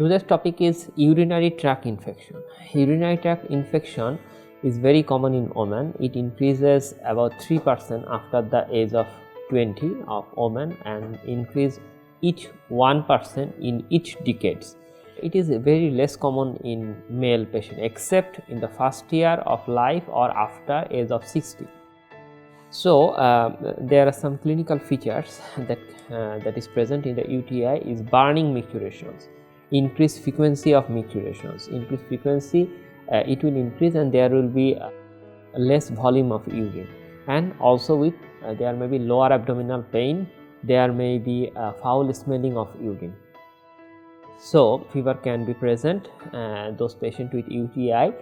Today's topic is urinary tract infection. Urinary tract infection is very common in women. It increases about 3% after the age of 20 of women and increase each 1% in each decades. It is very less common in male patient except in the first year of life or after age of 60. So there are some clinical features that is present in the UTI is burning micturations, increased frequency of micturations. Increased frequency, it will increase and there will be less volume of urine, and also with there may be lower abdominal pain, there may be foul smelling of urine. So fever can be present those patients with UTI,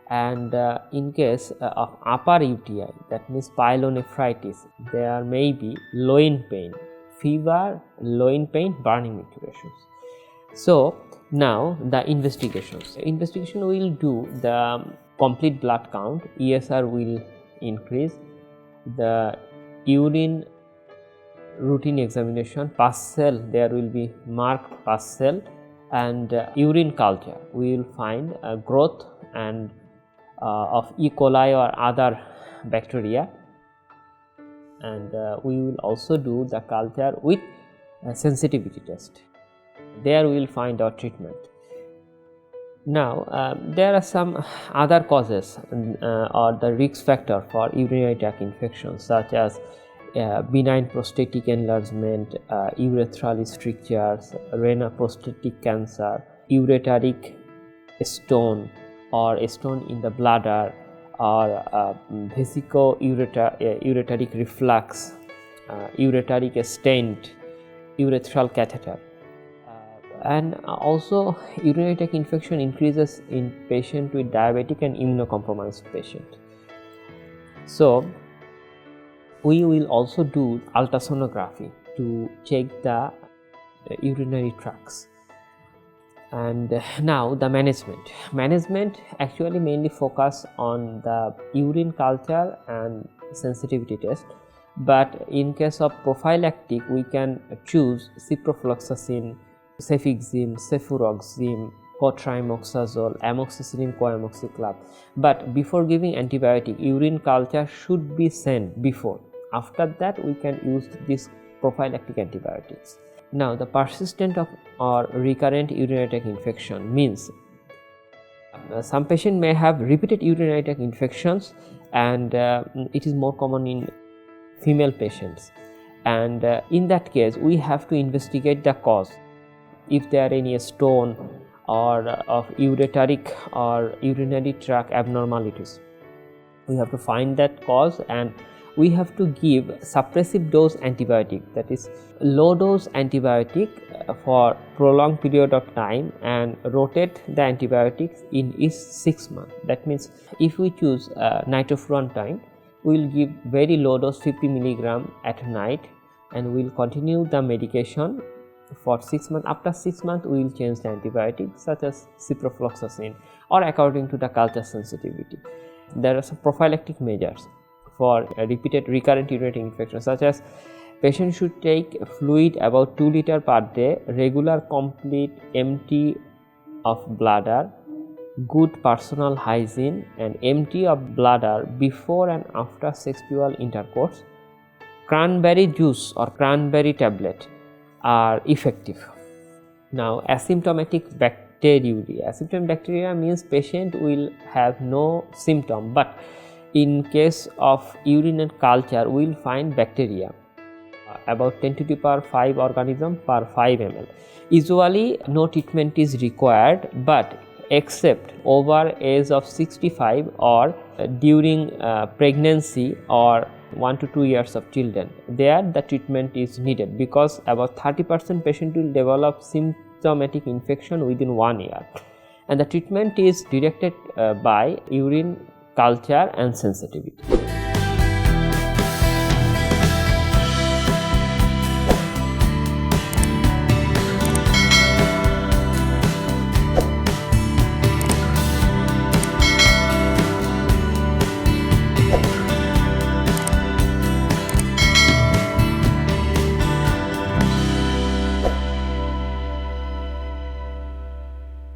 and in case of upper UTI, that means pyelonephritis, there may be loin pain, fever, loin pain, burning micturations. So now the investigations. Investigation will do the complete blood count, ESR will increase, the urine routine examination, pus cell, there will be marked pus cell, and urine culture we will find growth and of E. coli or other bacteria, and we will also do the culture with sensitivity test. There we will find our treatment. Now there are some other causes or the risk factor for urinary tract infections, such as benign prostatic enlargement, urethral strictures, renal prostatic cancer, ureteric stone or a stone in the bladder, or vesico-ureteric reflux, ureteric stent, urethral catheter. And also urinary tract infection increases in patient with diabetic and immunocompromised patient. So we will also do ultrasonography to check the urinary tracts. And now the management actually mainly focus on the urine culture and sensitivity test, but in case of prophylactic we can choose ciprofloxacin, cefixime, cefuroxime, cotrimoxazole, amoxicillin, coamoxiclav. But before giving antibiotic, urine culture should be sent before. After that we can use these prophylactic antibiotics. Now the persistent or recurrent urinary tract infection means some patient may have repeated urinary tract infections, and it is more common in female patients, and in that case we have to investigate the cause. If there are any stone or of ureteric or urinary tract abnormalities, we have to find that cause, and we have to give suppressive dose antibiotic, that is low dose antibiotic for prolonged period of time, and rotate the antibiotics in each 6 months. That means if we choose nitrofurantoin, we will give very low dose 50 mg at night, and we will continue the medication for 6 months. After 6 months we will change the antibiotics such as ciprofloxacin or according to the culture sensitivity. There are some prophylactic measures for repeated recurrent urinary infection, such as patient should take fluid about 2 liters per day, regular complete empty of bladder, good personal hygiene, and empty of bladder before and after sexual intercourse. Cranberry juice or cranberry tablet are effective. Now asymptomatic bacteriuria. Asymptomatic bacteria means patient will have no symptom, but in case of urine culture we will find bacteria about 10 to the power 5 organism per 5 ml. Usually no treatment is required, but except over age of 65 or during pregnancy or 1 to 2 years of children, there the treatment is needed, because about 30% patient will develop symptomatic infection within 1 year, and the treatment is directed by urine culture and sensitivity.